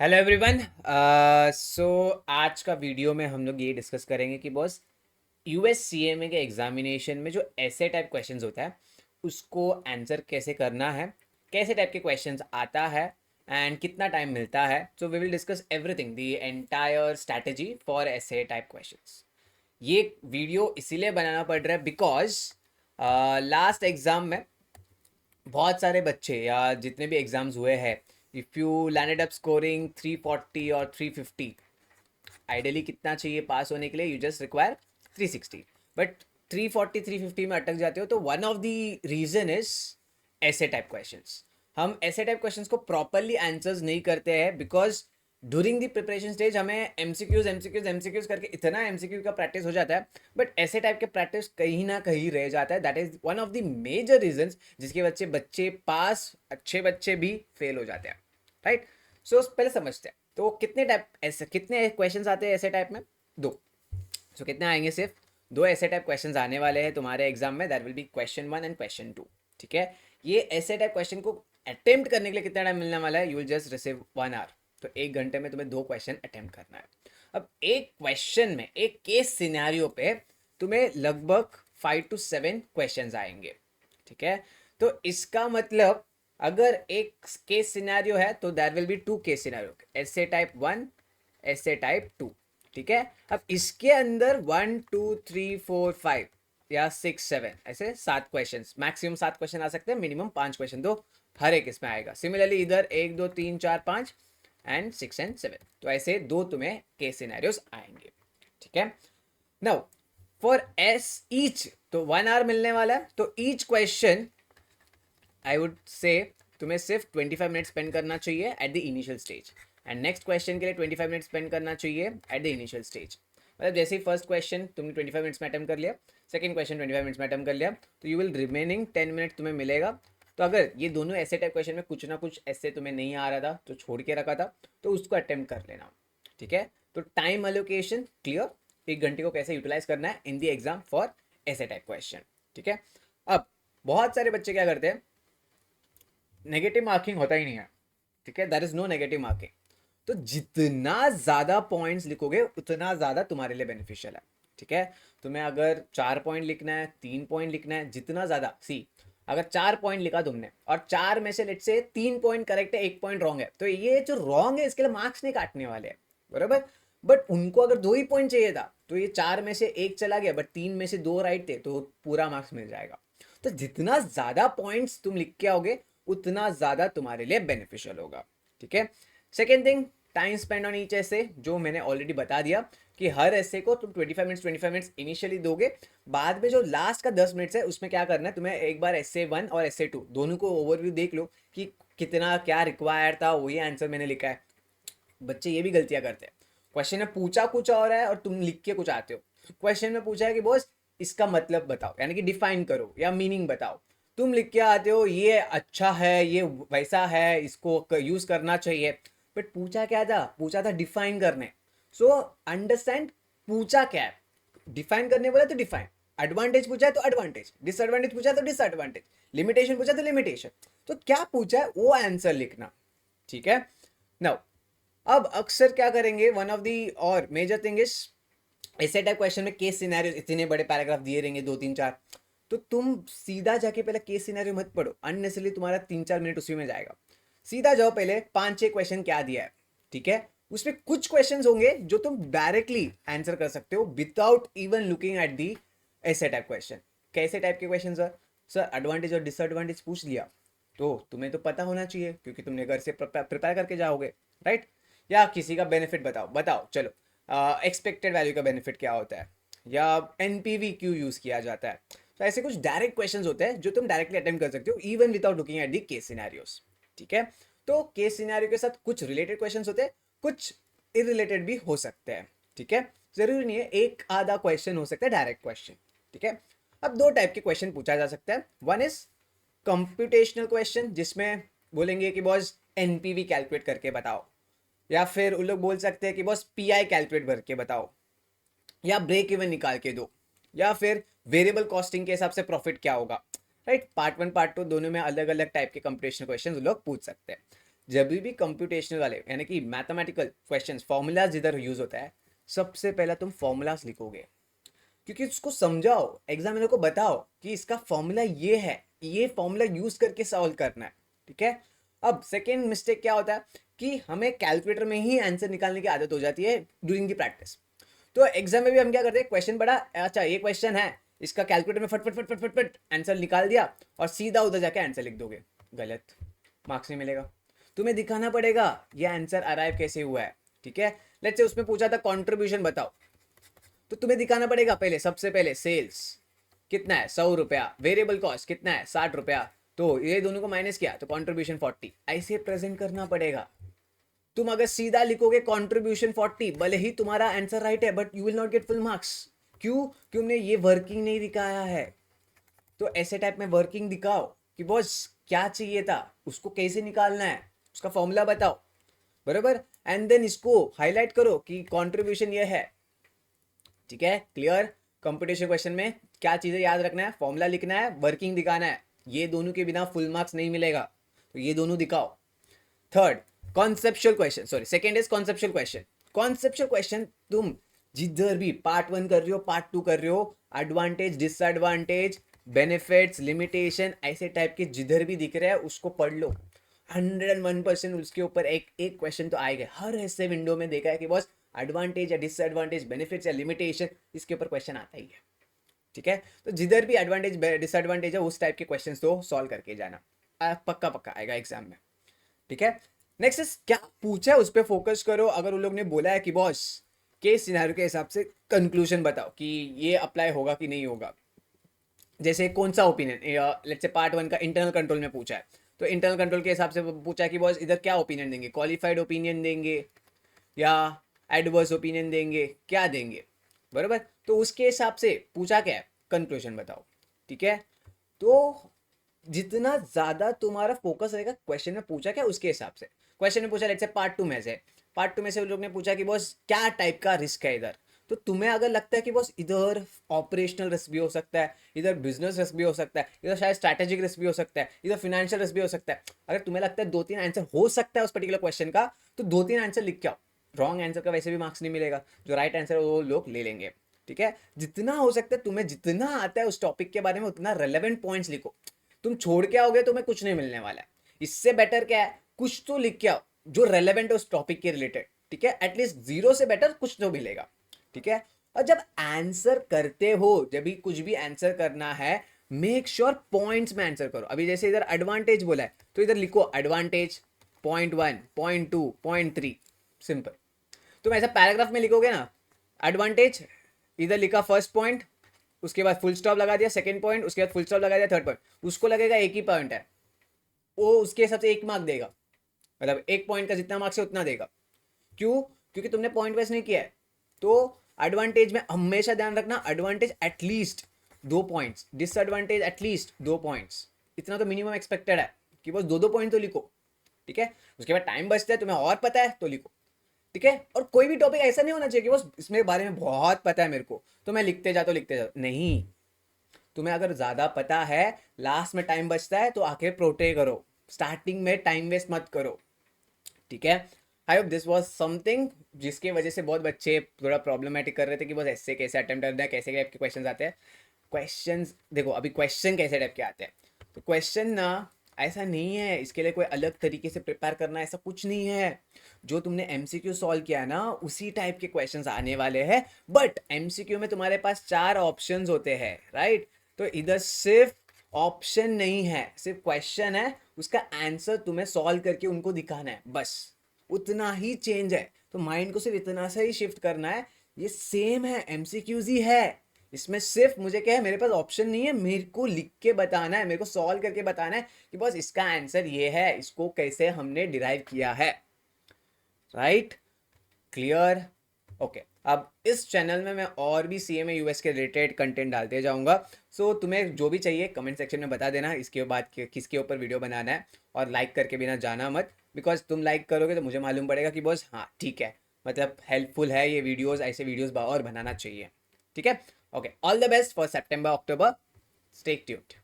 Hello everyone. सो आज का video में हम लोग ये डिस्कस करेंगे कि बॉस यूएससीएमए के एग्जामिनेशन में जो ऐसे टाइप क्वेश्चंस होता है उसको आंसर कैसे करना है, कैसे टाइप के क्वेश्चंस आता है एंड कितना टाइम मिलता है। So we will discuss everything, the entire strategy for ऐसे टाइप क्वेश्चंस। ये वीडियो इसीलिए बनाना पड़ रहा है बिकॉज लास्ट एग्जाम में बहुत सारे बच्चे या जितने भी एग्जाम्स हुए हैं, if you landed up scoring 340 और 350, आइडियली कितना चाहिए पास होने के लिए? यू जस्ट रिक्वायर 360, बट 340 350 में अटक जाते हो। तो one of the reason is ऐसे टाइप क्वेश्चंस। हम ऐसे टाइप क्वेश्चंस को प्रॉपरली आंसर्स नहीं करते हैं because during the preparation stage हमें एमसीक्यूज करके इतना एमसीक्यू का प्रैक्टिस हो जाता है, बट ऐसे टाइप के प्रैक्टिस कहीं ना कहीं रह जाता है। That is one of the major reasons जिसके बच्चे बच्चे पास, अच्छे बच्चे भी फेल हो जाते हैं, राइट? सो पहले समझते हैं तो कितने टाइप ऐसे कितने क्वेश्चंस आते हैं ऐसे टाइप में? दो। सो कितने आएंगे? सिर्फ दो ऐसे टाइप क्वेश्चंस आने वाले हैं तुम्हारे एग्जाम में। That will be question 1 and question 2। ठीक है, ये ऐसे टाइप क्वेश्चन को अटेम्प्ट करने के लिए कितना टाइम मिलने वाला है? You will just receive 1 hour. तो 1 घंटे में तुम्हें दो क्वेश्चन अटेम्प्ट करना है। अब एक क्वेश्चन में, एक केस सिनेरियो पे तुम्हें लगभग 5 to 7 क्वेश्चन आएंगे। ठीक है, तो इसका मतलब अगर एक केस सिनेरियो है तो there will be 2 case scenario, ऐसे टाइप 1, ऐसे टाइप 2। ठीक है, अब इसके अंदर 1 2 3 4 5 या 6 7 ऐसे 7 क्वेश्चन, मैक्सिमम 7 क्वेश्चन आ सकते हैं, मिनिमम 5 क्वेश्चन तो हर एक इसमें आएगा। सिमिलरली इधर 1 2 3 4 5 एंड 6 एंड 7, तो ऐसे दो तुम्हें केस सिनेरियोस आएंगे। ठीक है, नाउ फॉर एस ईच, तो 1 आवर मिलने वाला है, तो each question I would say तुम्हें सिर्फ 25 मिनट स्पेंड करना चाहिए at the initial stage, and next question के लिए 25 मिनट स्पेंड करना चाहिए एट द इनिशियल स्टेज। मतलब जैसे ही फर्स्ट क्वेश्चन तुमने 25 मिनट्स में अटेम्प्ट कर लिया, सेकंड क्वेश्चन 25 मिनट्स में अटेम्प्ट कर लिया, तो यू विल रिमेनिंग 10 मिनट तुम्हें मिलेगा। तो अगर ये दोनों ऐसे टाइप क्वेश्चन में कुछ ना कुछ ऐसे तुम्हें नहीं आ रहा था तो छोड़ के रखा था, तो उसको अटेम्प्ट कर लेना। ठीक है, तो टाइम एलोकेशन क्लियर, 1 घंटे को कैसे यूटिलाइज करना है इन द एग्जाम फॉर ऐसे टाइप क्वेश्चन। ठीक है, अब बहुत सारे बच्चे क्या करते हैं, नेगेटिव मार्किंग होता ही नहीं है। ठीक है, there is no negative marking. तो जितना ज्यादा पॉइंट्स लिखोगे उतना ज्यादा तुम्हारे लिए बेनिफिशियल है। ठीक है, तुम्हें अगर 4 पॉइंट लिखना है, 3 पॉइंट लिखना है, जितना ज्यादा सी, अगर 4 पॉइंट लिखा तुमने और चार में से लेट से 3 पॉइंट करेक्ट है, 1 पॉइंट रॉन्ग है, तो ये जो रॉन्ग है इसके लिए मार्क्स नहीं काटने वाले हैं, बराबर। बट उनको अगर 2 ही पॉइंट चाहिए था तो ये चार में से एक चला गया, बट तीन में से दो राइट थे, तो पूरा मार्क्स मिल जाएगा। तो जितना ज्यादा पॉइंट्स तुम लिख के आओगे उतना ज्यादा तुम्हारे लिए बेनिफिशियल होगा। ठीक है, second thing, time spend on each ऐसे, जो मैंने ऑलरेडी बता दिया कि हर ऐसे को तुम 25 मिनट्स इनिशियली दोगे, बाद में जो लास्ट का 10 मिनट्स है उसमें क्या करना है, तुम्हें एक बार ऐसे 1 और ऐसे 2 दोनों को ओवरव्यू देख लो कि कितना क्या रिक्वायर था, वही आंसर मैंने लिखा है। बच्चे ये भी गलतियां करते हैं, क्वेश्चन में पूछा कुछ और है और तुम लिख के कुछ आते हो। क्वेश्चन में पूछा है कि बॉस इसका मतलब बताओ, यानी कि डिफाइन करो या मीनिंग बताओ, तुम लिख के आते हो ये अच्छा है, ये वैसा है, इसको यूज करना चाहिए। बट पूछा क्या था? पूछा था डिफाइन करने। सो अंडरस्टैंड पूछा क्या है, डिफाइन करने बोला तो डिफाइन, एडवांटेज पूछा है तो एडवांटेज, डिसएडवांटेज पूछा है तो डिसएडवांटेज, लिमिटेशन पूछा तो लिमिटेशन, तो क्या पूछा है वो आंसर लिखना। ठीक है, नाउ अब अक्सर क्या करेंगे, वन ऑफ दी और मेजर थिंग इज ऐसे टाइप क्वेश्चन में केस सिनेरियो इतने बड़े पैराग्राफ दिए रहेंगे, 2 3 4, तो तुम सीधा जाके पहले केस सिनेरियो मत पढ़ो, अननेसेसरली तुम्हारा 3 4 मिनट उसी में जाएगा। सीधा जाओ पहले 5 6 क्वेश्चन क्या दिया है। ठीक है, उसमें कुछ क्वेश्चंस होंगे जो तुम डायरेक्टली आंसर कर सकते हो without even looking at the ऐसे टाइप क्वेश्चन। कैसे टाइप के क्वेश्चन सर? सर एडवांटेज और डिसएडवांटेज पूछ लिया, तो तुम्हें तो पता होना चाहिए क्योंकि तुमने घर से प्रिपेयर करके जाओगे, राइट? या किसी का बेनिफिट बताओ, बताओ चलो, एक्सपेक्टेड वैल्यू का बेनिफिट क्या होता है, या एनपीवी क्यों यूज किया जाता है। तो ऐसे कुछ डायरेक्ट क्वेश्चंस होते हैं जो तुम डायरेक्टली अटेम्प्ट कर सकते हो even without looking at the case scenarios. ठीक है, तो केस सिनेरियो के साथ कुछ रिलेटेड क्वेश्चंस होते हैं, कुछ इरिलेटेड भी हो सकते हैं। ठीक है, जरूरी नहीं है एक आधा क्वेश्चन हो सकता है डायरेक्ट क्वेश्चन। ठीक है, अब दो टाइप के क्वेश्चन पूछा जा सकता है। वन इज कंप्यूटेशनल क्वेश्चन, जिसमें बोलेंगे कि बॉस एनपीवी कैलकुलेट करके बताओ, या फिर उन लोग बोल सकते हैं कि बॉस पीआई कैलकुलेट करके बताओ, या ब्रेक इवन निकाल के दो, या फिर वेरिएबल कॉस्टिंग के हिसाब से प्रॉफिट क्या होगा। राइट, पार्ट 1 पार्ट 2 दोनों में अलग अलग टाइप के कंप्यूटेशनल क्वेश्चन लोग पूछ सकते हैं। जब भी कंप्यूटेशनल वाले यानी कि मैथमेटिकल क्वेश्चंस फॉर्मूलाज जिधर यूज होता है, सबसे पहला तुम फॉर्मूलाज लिखोगे, क्योंकि उसको समझाओ, एग्जामिनर को बताओ कि इसका फॉर्मूला ये है, ये फॉर्मूला यूज करके सॉल्व करना है, ठीक है। अब सेकेंड मिस्टेक क्या होता है कि हमें कैलकुलेटर में ही आंसर निकालने की आदत हो जाती है ड्यूरिंग दी प्रैक्टिस। तो एग्जाम में भी हम क्या करते हैं, क्वेश्चन पढ़ा, अच्छा ये क्वेश्चन है, इसका कैलकुलेटर में फट फट फट फट फट फट आंसर निकाल दिया और सीधा उधर जाके आंसर लिख दोगे, गलत, मार्क्स नहीं मिलेगा। तुम्हें दिखाना पड़ेगा ये आंसर अराइव कैसे हुआ है, ठीक है। लेट्स से उसमें पूछा था कंट्रीब्यूशन बताओ, तो तुम्हें दिखाना पड़ेगा पहले, सबसे पहले सेल्स कितना है, 100 रुपया, वेरिएबल कॉस्ट कितना है, 60 रुपया, तो ये दोनों को माइनस किया तो कंट्रीब्यूशन 40, ऐसे प्रेजेंट करना पड़ेगा। तुम अगर सीधा लिखोगे कंट्रीब्यूशन 40, भले ही तुम्हारा आंसर राइट है but you will not get full marks. क्यों? क्योंकि तुमने ये वर्किंग नहीं दिखाया है। तो ऐसे टाइप में वर्किंग दिखाओ कि बॉस क्या चाहिए था, उसको कैसे निकालना है, उसका फॉर्मूला बताओ, बराबर, एंड देन इसको हाईलाइट करो कि कंट्रीब्यूशन ये है, ठीक है। क्लियर? कंपटीशन क्वेश्चन में क्या चीजें याद रखना है, फॉर्मूला लिखना है, वर्किंग दिखाना है, ये दोनों के बिना फुल मार्क्स नहीं मिलेगा, तो ये दोनों दिखाओ। Third, conceptual question, sorry second is conceptual question. Conceptual question तुम जिधर भी पार्ट 1 कर रहे हो, पार्ट 2 कर रहे हो, एडवांटेज डिसएडवांटेज बेनिफिट्स लिमिटेशन ऐसे टाइप के जिधर भी दिख रहे हैं उसको पढ़ लो। 101% उसके ऊपर एक एक क्वेश्चन तो आएगा, हर ऐसे विंडो में देखा है कि बॉस एडवांटेज या डिसएडवांटेज बेनिफिट्स या लिमिटेशन इसके ऊपर क्वेश्चन आता ही है, ठीक है। तो जिधर भी एडवांटेज डिसएडवांटेज है उस टाइप के क्वेश्चंस तो सॉल्व करके जाना, पक्का पक्का आएगा एग्जाम में, ठीक है। नेक्स्ट इज क्या पूछा है उस पर फोकस करो। अगर उन लोग ने बोला है कि बॉस केस सिनेरियो के हिसाब से कंक्लूजन बताओ कि ये अप्लाई होगा कि नहीं होगा, जैसे कौन सा ओपिनियन, लेट्स से पार्ट 1 का इंटरनल कंट्रोल में पूछा है, तो इंटरनल कंट्रोल के हिसाब से पूछा है कि बॉस इधर क्या ओपिनियन देंगे, क्वालिफाइड ओपिनियन देंगे या एडवर्स ओपिनियन देंगे, क्या देंगे, बराबर। तो उसके हिसाब से पूछा क्या है, कंक्लूजन बताओ, ठीक है। तो जितना ज्यादा तुम्हारा फोकस रहेगा क्वेश्चन में पूछा क्या उसके हिसाब से, क्वेश्चन में पूछा लेट्स से पार्ट 2 में से, पार्ट 2 में से उन लोग ने पूछा कि बॉस क्या टाइप का रिस्क है इधर, तो तुम्हें अगर लगता है कि बॉस इधर ऑपरेशनल रिस्क भी हो सकता है, इधर बिजनेस रिस्क भी हो सकता है, इधर शायद स्ट्रैटेजिक रिस्क भी हो सकता है, इधर फाइनेंशियल रिस्क भी हो सकता है, अगर तुम्हें लगता है 2-3 आंसर हो सकता है उस पर्टिकुलर क्वेश्चन का, तो 2-3 आंसर लिख के आओ। रॉन्ग आंसर का वैसे भी मार्क्स नहीं मिलेगा, जो राइट आंसर है वो लोग ले लेंगे, ठीक है। जितना हो सकता है तुम्हें जितना आता है उस टॉपिक के बारे में उतना रेलेवेंट पॉइंट्स लिखो। तुम छोड़ के आओगे तुम्हें कुछ नहीं मिलने वाला है, इससे बेटर क्या है, कुछ तो लिख के आओ जो रेलेवेंट है उस टॉपिक के रिलेटेड, ठीक है। एटलीस्ट जीरो से बेटर कुछ तो मिलेगा, ठीक है। और जब आंसर करते हो, जब भी कुछ भी आंसर करना है, मेक श्योर पॉइंट्स में आंसर करो। अभी जैसे इधर एडवांटेज बोला है तो इधर लिखो एडवांटेज .1 .2 .3, सिंपल। तुम ऐसा पैराग्राफ में लिखोगे ना, एडवांटेज इधर लिखा फर्स्ट पॉइंट, उसके बाद फुल स्टॉप लगा दिया सेकंड पॉइंट, उसके बाद फुल स्टॉप लगा दिया थर्ड पॉइंट, उसको लगेगा एक ही पॉइंट है, वो उसके हिसाब से 1 मार्क देगा, मतलब 1 पॉइंट का जितना मार्क्स है उतना देगा। क्यों? क्योंकि तुमने पॉइंट वाइज नहीं किया है। तो एडवांटेज में हमेशा ध्यान रखना, advantage at least 2 points, disadvantage at least 2 points, इतना तो मिनिमम एक्सपेक्टेड है कि बस 2-2 पॉइंट तो लिखो, ठीक है। उसके बाद टाइम बचता है, तुम्हें और पता है तो लिखो, ठीक है। और कोई भी टॉपिक ऐसा नहीं होना चाहिए कि बस इसमें बारे में बहुत पता है मेरे को तो मैं लिखते जाता नहीं। तुम्हें अगर ज्यादा पता है, लास्ट में टाइम बचता है तो आके प्रोटे करो, स्टार्टिंग में टाइम वेस्ट मत करो, ठीक है। I hope this was something जिसकी वजह से बहुत बच्चे थोड़ा प्रॉब्लमेटिक कर रहे थे कि बस ऐसे कैसे अटेम्प्ट करना है, कैसे टाइप के क्वेश्चन आते हैं। क्वेश्चंस देखो, अभी क्वेश्चन कैसे टाइप के आते हैं, तो क्वेश्चन ना ऐसा नहीं है इसके लिए कोई अलग तरीके से प्रिपेयर करना, ऐसा कुछ नहीं है। जो तुमने एमसीक्यू सॉल्व किया ना उसी टाइप के क्वेश्चंस आने वाले हैं, बट एमसीक्यू में तुम्हारे पास 4 ऑप्शंस होते हैं, राइट। तो इधर सिर्फ ऑप्शन नहीं है, सिर्फ क्वेश्चन है, उसका आंसर तुम्हें सॉल्व करके उनको दिखाना है, बस उतना ही चेंज है। तो माइंड को सिर्फ इतना सा ही शिफ्ट करना है, ये सेम है, एमसीक्यूज ही है। इसमें सिर्फ मुझे क्या है, मेरे पास ऑप्शन नहीं है, मेरे को लिख के बताना है, मेरे को सॉल्व करके बताना है कि बस इसका आंसर ये है, इसको कैसे हमने डिराइव किया है, राइट। क्लियर? ओके। अब इस चैनल में मैं और भी सीएमए यूएस के रिलेटेड कंटेंट डालते जाऊंगा। सो तुम्हें जो भी चाहिए कमेंट सेक्शन में बता देना इसके बाद किसके ऊपर वीडियो बनाना है, और लाइक करके बिना जाना मत, बिकॉज तुम लाइक करोगे तो मुझे मालूम पड़ेगा कि बस हाँ ठीक है, मतलब हेल्पफुल है ये वीडियोस, ऐसे वीडियोस और बनाना चाहिए, ठीक है। Okay, all the best for September October, stay tuned.